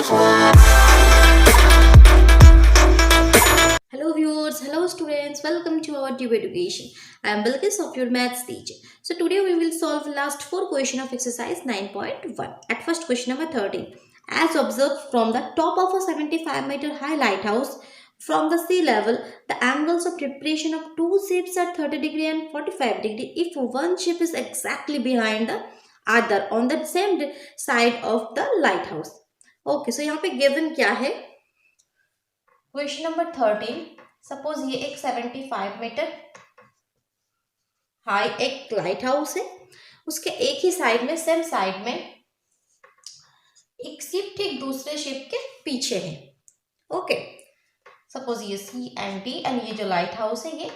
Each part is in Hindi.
Hello viewers, hello students, welcome to our Tube Education. I am Bilkis of your maths teacher. So today we will solve last 4 question of exercise 9.1. At first question number 13. As observed from the top of a 75-meter high lighthouse from the sea level, the angles of depression of two ships are 30 degree and 45 degree if one ship is exactly behind the other on the same side of the lighthouse. Okay, so यहाँ पे given क्या है? Question number 13. सपोज ये एक 75 मीटर हाई एक लाइट हाउस है, उसके एक ही साइड में सेम साइड में एक शिप ठीक दूसरे शिप के पीछे है. ओके, सपोज ये सी एंड डी एंड ये जो लाइट हाउस है ये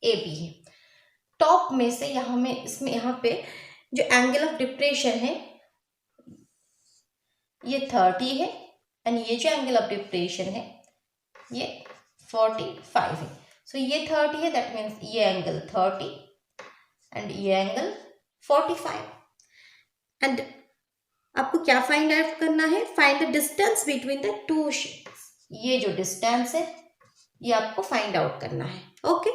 ए बी है. टॉप में से यहाँ में इसमें यहाँ पे जो एंगल ऑफ डिप्रेशन है ये 30 है एंड ये जो एंगल ऑफ डिप्रेशन है ये 45 है. सो ये 30 है, दैट मीन्स ये एंगल 30 एंड ये एंगल 45. एंड आपको क्या फाइंड आउट करना है? Find the distance between the two ships. ये जो डिस्टेंस है ये आपको फाइंड आउट करना है. Okay,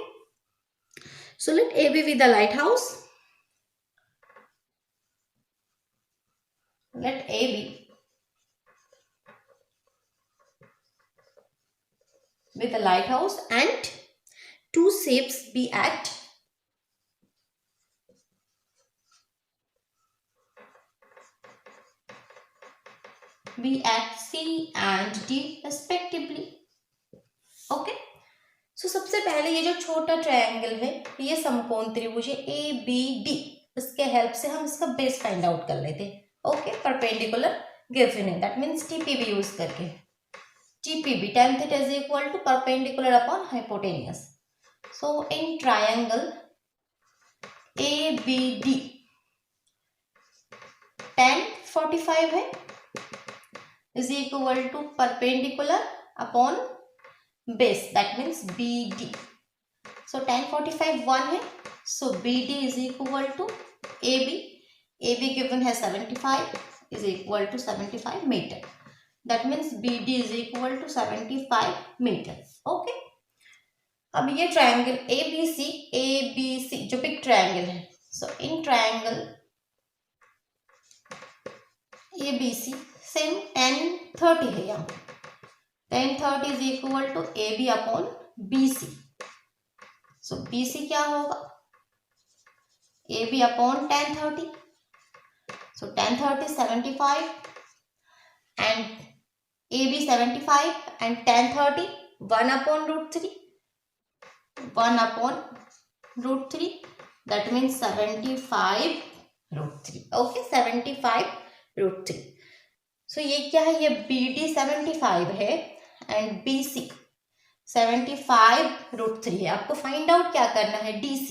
so let A B with the lighthouse. Let A B with a lighthouse and two ships be at C and D respectively. Okay, so सबसे पहले ये जो छोटा ट्रायंगल है ये समकोण त्रिभुज है ए बी डी, इसके हेल्प से हम इसका बेस फाइंड आउट कर लेते हैं. ओके, परपेंडिकुलर गिवन है, दैट मीन्स टीपीबी यूज करके. TPB, tan theta is equal to perpendicular upon hypotenuse. So in triangle ABD, tan 45 है is equal to perpendicular upon base, that means BD. So tan 45 1 है, so BD is equal to AB. AB given है 75 is equal to 75 meter. That means BD is equal to 75 meter. Okay. अब ये ट्रायंगल ABC जो बिग ट्रायंगल है, so in triangle ABC same tan 30 है. यहाँ tan 30 is equal to AB upon BC. So BC क्या होगा? AB upon tan 30. So tan 30 75 and AB 75 and tan 30 1 upon root 3. 1 upon root 3, that means 75 root 3. Okay, 75 root 3. So ये क्या है? ये BD 75 है and BC 75 root 3 है. आपको फाइंड आउट क्या करना है? DC.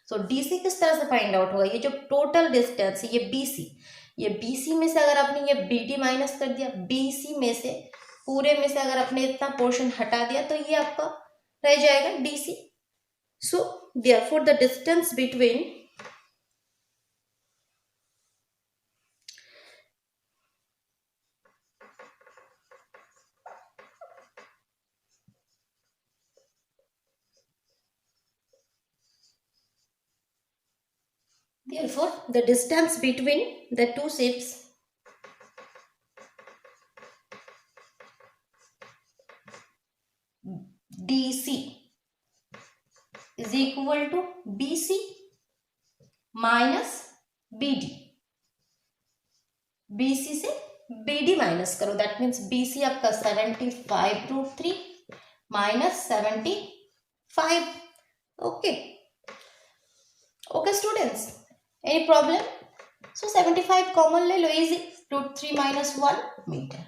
सो DC किस तरह से फाइंड आउट होगा? ये जो टोटल डिस्टेंस है ये BC, ये BC में से अगर आपने ये BD माइनस कर दिया, BC में से पूरे में से अगर आपने इतना पोर्शन हटा दिया तो ये आपका रह जाएगा DC. So therefore the distance between the two ships DC is equal to BC minus BD. BC से BD माइनस करो, दैट मीन्स BC आपका 75 root 3 minus 75. Okay okay students, any problem? So 75 common ले लो, इजी. रूट 3 माइनस 1 मीटर,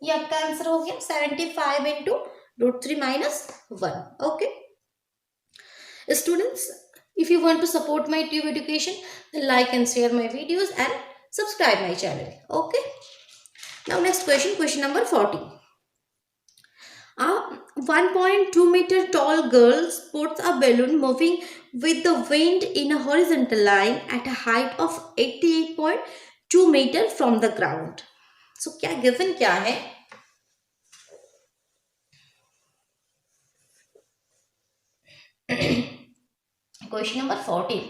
ये आपका आंसर हो गया. 75 into root 3 minus 1. Okay students, if you want to support my tube education, then like and share my videos and subscribe my channel. Okay, now next question, question number 14. A 1.2 meter tall girl sports a balloon moving with the wind in a horizontal line at a height of 88.2 meter from the ground. सो क्या गिवन क्या है? Question number 14,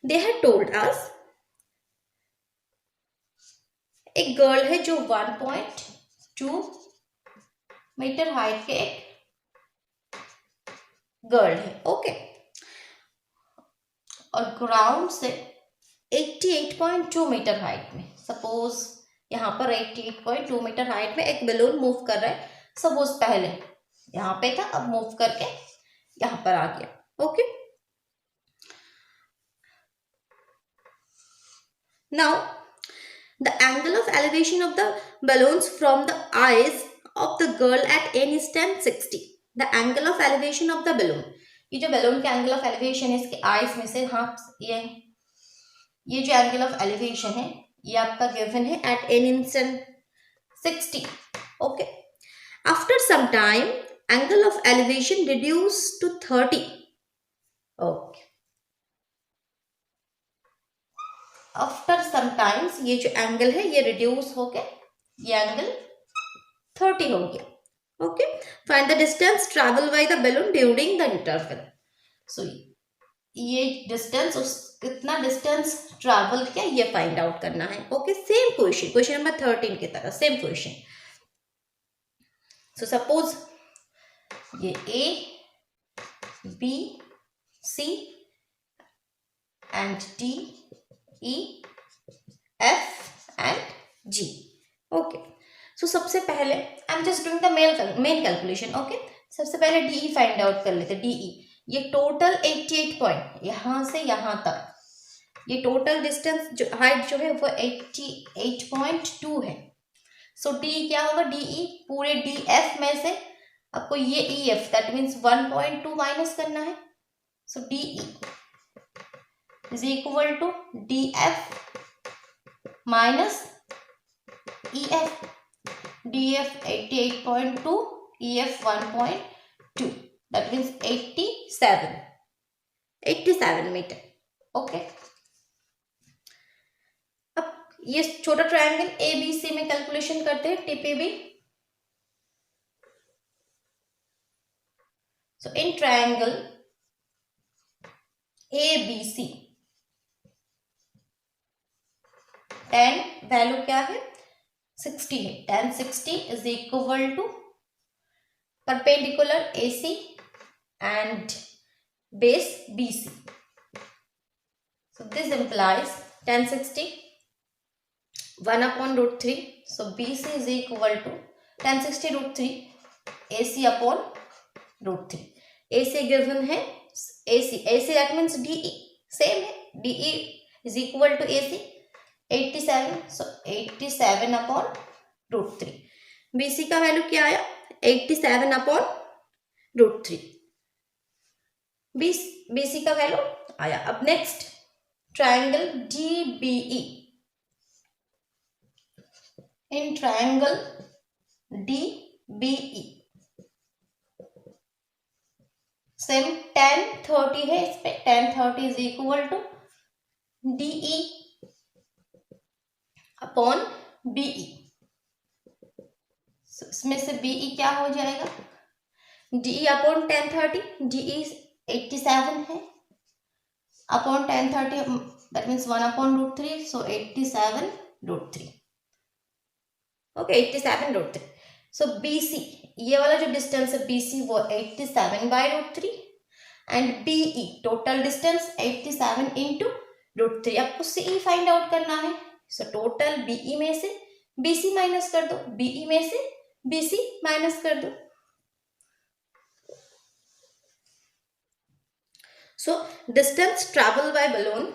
they have told us एक गर्ल है जो 1.2 मीटर हाइट के एक गर्ल है, ओके, और ग्राउंड से 88.2 मीटर हाइट में, सपोज यहाँ पर 88.2 मीटर हाइट में एक बलून मूव कर रहा है। सपोज पहले यहाँ पे था, अब मूव करके यहाँ पर आ गया, okay. Now the angle of elevation of the balloons from the eyes of the girl at n is tan 60. The angle of elevation of the balloon, ये जो balloon के angle of elevation है इसके eyes में से, हाँ ये जो angle of elevation है ये आपका given है at n is tan 60, okay. After some time angle of elevation reduced to 30, okay. After sometimes ये जो एंगल है ये रिड्यूस होके ये एंगल 30 हो गया, okay. Find the distance travel by the balloon during the interval. So ये डिस्टेंस, उस कितना डिस्टेंस ट्रैवल किया ये फाइंड आउट करना है, okay. Same question, question number 13 की तरह सेम क्वेश्चन। सो सपोज ये A B C and D E, F and G, okay. So सबसे पहले I am just doing the main calculation, okay. सबसे पहले DE फाइंड आउट कर लेते। DE ये टोटल 88 पॉइंट, यहाँ से यहाँ तक ये टोटल डिस्टेंस जो हाइट जो है वो 88.2 है। सो D क्या होगा? DE पूरे DF में से आपको ये EF दैट मीन्स 1.2 माइनस करना है। सो DE is equal to DF minus EF. DF 88.2, EF 1.2, that means 87 metre, okay. अब ये छोटा ट्रायंगल ABC में कैलकुलेशन करते हैं, TPB। So in triangle ABC tan value क्या है? 60 है। tan 60 is equal to perpendicular AC and base BC. So this implies tan 60 1/√3. So BC is equal to tan 60 √3 AC upon √3. AC given है, AC that means DE same है, DE is equal to AC 87, so 87/√3. BC का वैल्यू क्या आया? 87/√3. BC का वैल्यू आया। अब next triangle DBE। In triangle DBE same tan 30 है, इस पे tan 30 is equal to DE upon BE। इसमें से BE क्या हो जाएगा? DE अपॉन tan 30, DE 87 है upon tan 30 that means 1/√3, so 87√3, okay 87√3। So BC ये वाला जो डिस्टेंस है BC वो 87/√3 and BE total distance 87 into √3। आपको CE फाइंड आउट करना है। सो टोटल BE में से BC माइनस कर दो, BE में से BC माइनस कर दो। So distance travel by balloon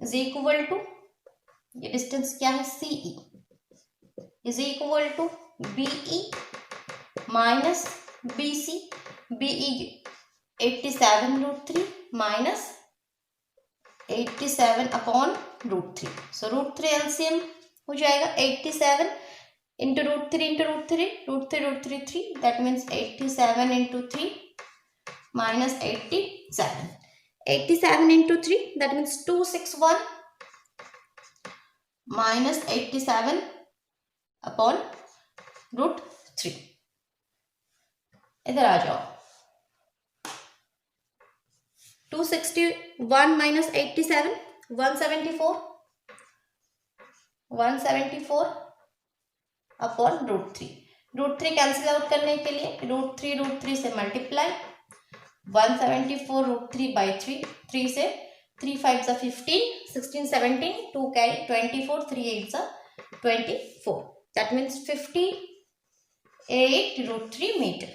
is equal to, ये डिस्टेंस क्या है? CE is equal to BE minus BC। BE 87√3 minus 87/√3, so √3 LCM हो जाएगा। into root 3 into root 3, root 3 root 3 3, that means 87 into 3 minus 87. 87 into 3, that means 261 minus 87 upon root 3. इधर आ जाओ, 261 minus 87, 174, 174 upon root 3. Root 3 cancel out करने के लिए रूट 3 से मल्टीप्लाई, 174 रूट 3 बाई 3, 3 से 3 5 सा 15, 16 17, 2 कैरी 24, 3 8 सा 24, that means 58 root 3 meter.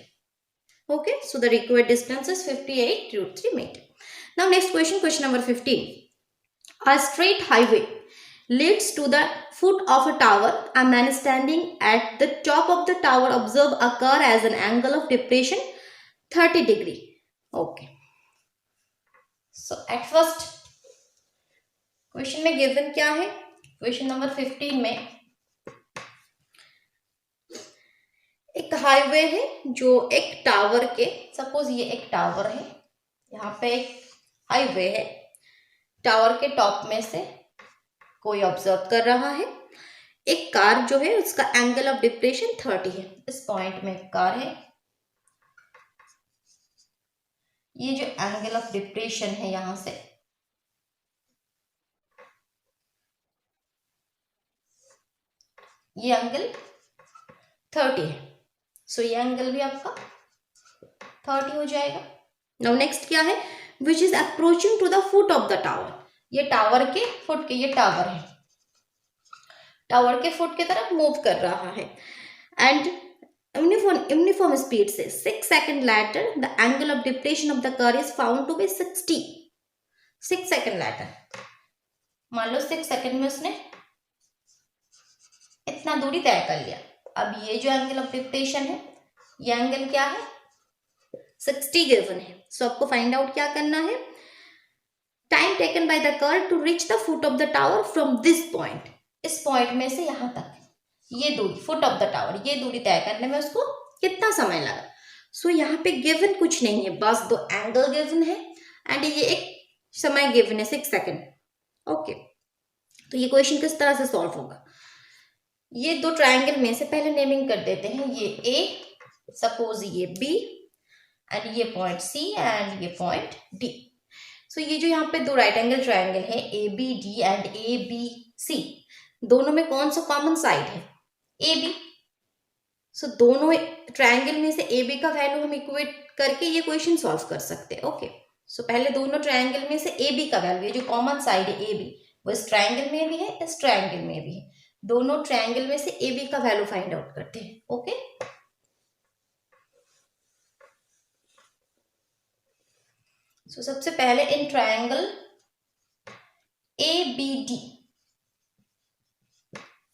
Okay, so the required distance is 58 root 3 meter. Now next question, question number 15. A straight highway leads to the foot of a tower. A man standing at the top of the tower observe a car as an angle of depression 30 degree. Okay, so at first question में given क्या है, question number 15 में एक हाईवे है जो एक टावर के, सपोज ये एक टावर है, यहाँ पे एक हाईवे है, टावर के टॉप में से कोई ऑब्जर्व कर रहा है, एक कार जो है उसका एंगल ऑफ डिप्रेशन 30 है. इस पॉइंट में एक कार है, ये जो एंगल ऑफ डिप्रेशन है यहां से ये एंगल 30 है, सो ये एंगल भी आपका 30 हो जाएगा. नाउ नेक्स्ट क्या है, which is approaching to the foot of the tower. ये टावर के फुट के, ये टावर है, टावर के फुट की तरफ मूव कर रहा है एंड यूनिफॉर्म स्पीड से 6 second later the angle of depression of the car is found to be 60. 6 second later, मान लो 6 सेकंड में उसने इतना दूरी तय कर लिया. अब ये जो एंगल ऑफ डिप्रेशन है, ये एंगल क्या है, 60 गिवन है. सो आपको फाइंड आउट क्या करना है, time taken by the car to reach the foot of the tower from this point. इस पॉइंट में से यहां तक ये दूरी, फुट ऑफ द टावर, ये दूरी तय करने में उसको कितना समय लगा. सो यहाँ पे गिवन कुछ नहीं है, बस दो एंगल गिवन है एंड ये एक समय गिवन है 6 सेकंड. ओके, तो ये क्वेश्चन किस तरह से सॉल्व होगा, ये दो ट्रायंगल में से पहले नेमिंग कर देते हैं. ये ए, सपोज ये बी एंड ये पॉइंट सी एंड ये पॉइंट डी. सो ये जो यहाँ पे दो राइट एंगल ट्रायंगल है A B D and A B C, दोनों में कौन सा कॉमन साइड है, ए बी. सो दोनों ट्रायंगल में से ए बी का वैल्यू हम इक्वेट करके ये क्वेश्चन सॉल्व कर सकते हैं. ओके, सो पहले दोनों ट्रायंगल में से ए बी का वैल्यू, ये जो कॉमन साइड है ए बी, वो इस ट्रायंगल में भी है, इस ट्रायंगल में भी है, दोनों ट्रायंगल में से ए बी का वैल्यू फाइंड आउट करते हैं. ओके, सो सबसे पहले in triangle A B D,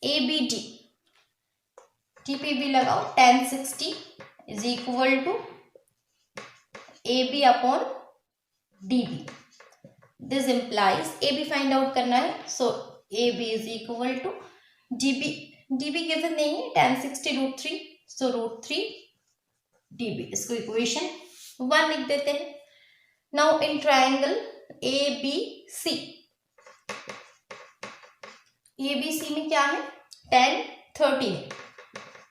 A B D टीपीबी लगाओ, tan 60 is equal to A B upon D B. This implies A B find out करना है, so A B is equal to D B. D B given नहीं है, tan 60 root 3, so root 3 D B. इसको इक्वेशन 1 लिख देते हैं. Now in triangle A B C, A B C में क्या है, tan 30 है,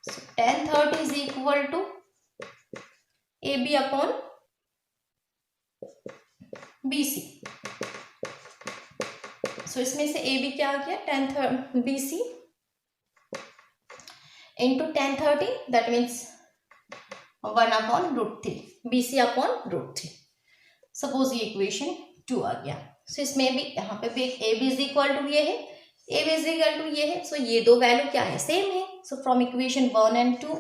so tan 30 is equal to A B upon B C. So इसमें से ए बी क्या आ गया, tan B C into tan 30, that means 1 upon root 3, B C upon root 3. Suppose ये इक्वेशन 2 आ गया. सो इसमें भी यहाँ पे भी A B is equal to ये है, A B is equal to ये है, सो ये दो वैल्यू क्या है, सेम है. So from equation 1 and 2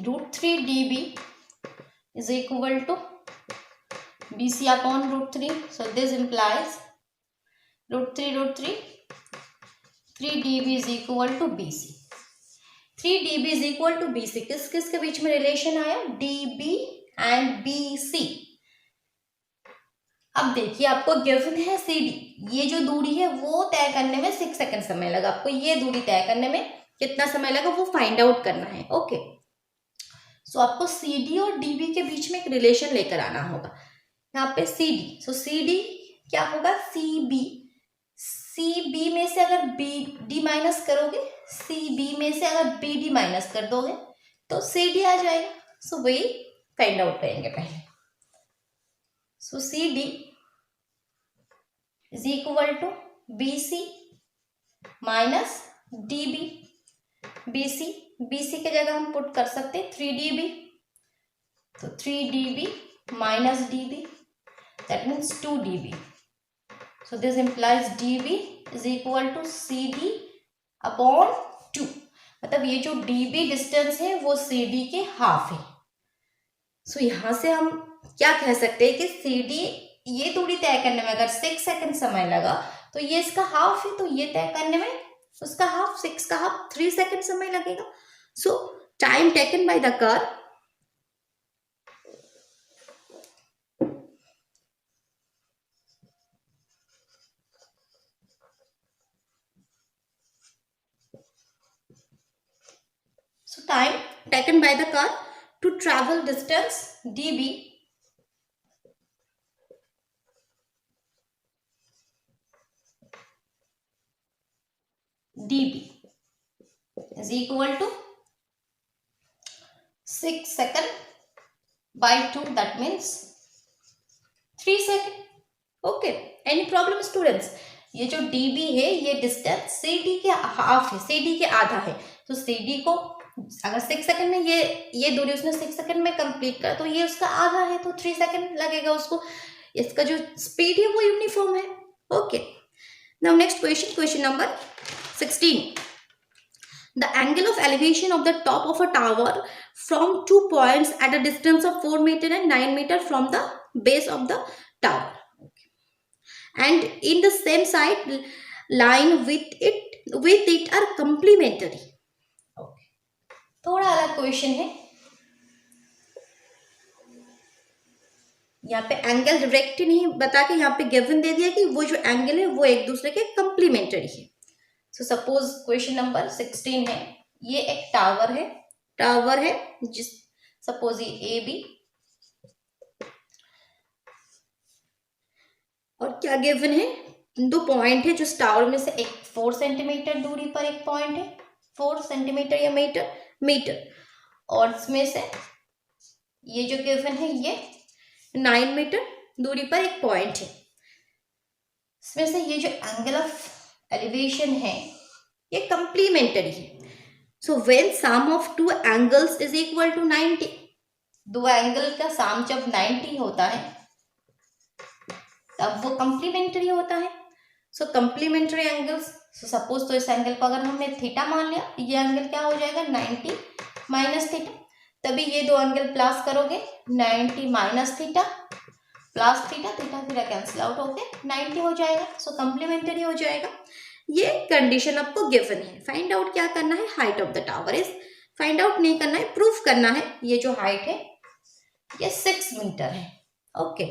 root 3 D B is equal to B C upon root 3. So this implies root 3 3 D B is equal to B C. 3 D B is equal to B C, किस किस के बीच में रिलेशन आया, D B and B C. अब देखिए आपको गिवन है सी डी, ये जो दूरी है वो तय करने में 6 सेकंड समय लगा। आपको ये दूरी तय करने में कितना समय लगा वो फाइंड आउट करना है। ओके, सो आपको सी डी और डी बी के बीच में एक रिलेशन लेकर आना होगा। यहाँ पे सी डी, सो सी डी क्या होगा, सी बी। सी बी में से अगर बी डी माइनस करोगे, सी बी में से अगर बी डी माइनस कर दोगे तो सी डी आ जाएगा। सो वही फाइंड आउट करेंगे पहले। So C D is equal to B C minus D B. B C के जगह हम पुट कर सकते हैं 3dB, तो 3dB minus dB, that means 2dB। So this implies dB is equal to CD अपॉन 2। मतलब ये जो dB डिस्टेंस है वो CD के हाफ है। सो यहाँ से हम क्या कह सकते हैं कि CD ये दूरी तय करने में अगर 6 सेकंड समय लगा तो ये इसका हाफ है, तो ये तय करने में उसका हाफ, 6 का हाफ 3 सेकंड समय लगेगा। सो time taken by the car to travel distance dB is equal to 6 second by 2, that means 3 second. Okay, any problem students? ये जो dB है ये डिस्टेंस CD के हाफ है, CD के आधा है। तो CD को अगर 6 सेकंड में ये दूरी उसने 6 सेकंड में कंप्लीट करा तो ये उसका आधा है, तो 3 सेकंड लगेगा उसको। इसका जो स्पीड है वो यूनिफॉर्म है। Okay, now next question, question number 16. The angle of elevation of the top of a tower from 2 points at a distance of 4 meter and 9 meter from the base of the tower, and in the same side line with it are complementary. Okay, थोड़ा अलग क्वेश्चन है। यहाँ पे एंगल डायरेक्ट नहीं बता के यहाँ पे गिवन दे दिया कि वो जो एंगल है वो एक दूसरे के कंप्लीमेंटरी है। सो सपोज क्वेश्चन नंबर 16 है, ये एक टावर है जिस सपोज ये ए बी, और क्या गिवन है, 2 पॉइंट है जो टावर में से एक 4 सेंटीमीटर दूरी पर एक पॉइंट है, 4 सेंटीमीटर या मीटर, और इसमें से ये जो गिवन है ये 9 मीटर दूरी पर एक पॉइंट है। इसमें से ये जो एंगल ऑफ एलिवेशन है ये कंप्लीमेंटरी है। So when sum of 2 angles is equal to 90, 2 angle का सम जब 90 होता है तब वो कंप्लीमेंटरी होता है। सो कंप्लीमेंटरी एंगल्स, सो सपोज तो इस एंगल को अगर हमने थीटा मान लिया, ये एंगल क्या हो जाएगा 90 माइनस थीटा, तभी ये 2 एंगल प्लस करोगे 90 minus theta plus theta, theta cancel out होके 90 हो जाएगा। सो कंप्लीमेंटरी हो जाएगा। ये कंडीशन आपको गिवन है। फाइंड आउट क्या करना है, height of the tower is, find out नहीं करना है, प्रूफ करना है। ये जो हाइट है ये 6 मीटर है। ओके,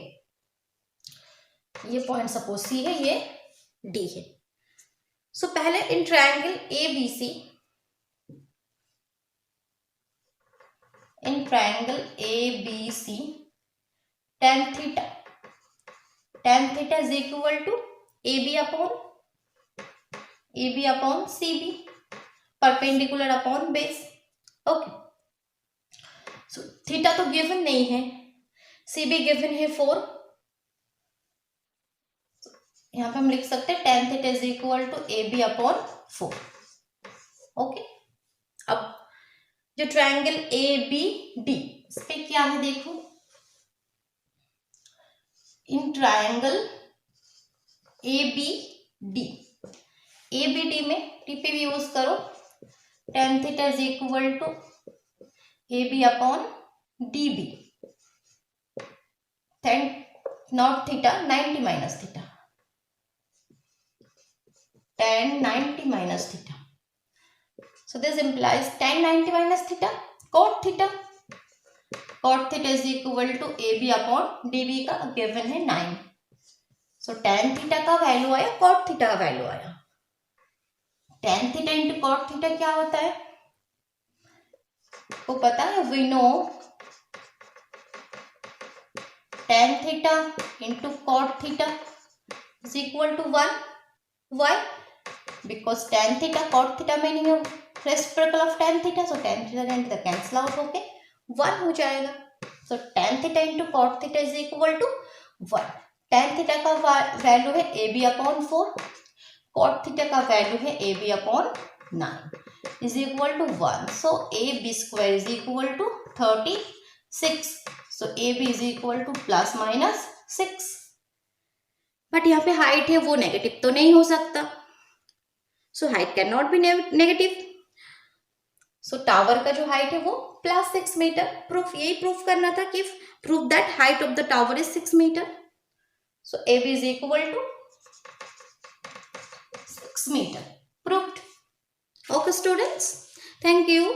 ये पॉइंट सपोज सी है, ये डी है। सो पहले in triangle A B C, in triangle A B C tan theta is equal to AB upon CB, perpendicular upon base. Okay, so theta तो given नहीं है, CB given है 4, यहाँ पे हम लिख सकते हैं tan theta is equal to AB upon 4. ओके, अब जो ट्रायंगल ABD, इस पे क्या है देखो, इन ट्रायंगल ABD, ABD में TP भी यूज करो, tan theta is equal to AB upon DB, not theta 90 minus theta, tan 90 minus theta. So this implies tan 90 minus theta cot theta, cot theta is equal to AB upon DB का गिवन है 9। सो tan थीटा का वैल्यू आया, cot थीटा का वैल्यू आया। tan theta into cot theta क्या होता है, तो पता है, we know tan theta into cot theta is equal to 1। Why? Because tan theta cot theta meaning reciprocal of tan theta, so tan theta cancel out होके 1 हो जाएगा। सो tan theta into cot theta is equal to 1। tan theta का वैल्यू है AB अपॉन 4, cot थीटा का वैल्यू है AB upon 9 is equal to 1। So AB square is equal to 36। So AB is equal to plus minus 6। But यहाँ पे हाइट है वो नेगेटिव तो नहीं हो सकता, so height can not be negative. So tower का जो हाइट है वो +6 मीटर। प्रूफ यही प्रूफ करना था कि proof that height of the tower is 6 metre. So AB is equal to 6 metre. Proved. Okay students, thank you.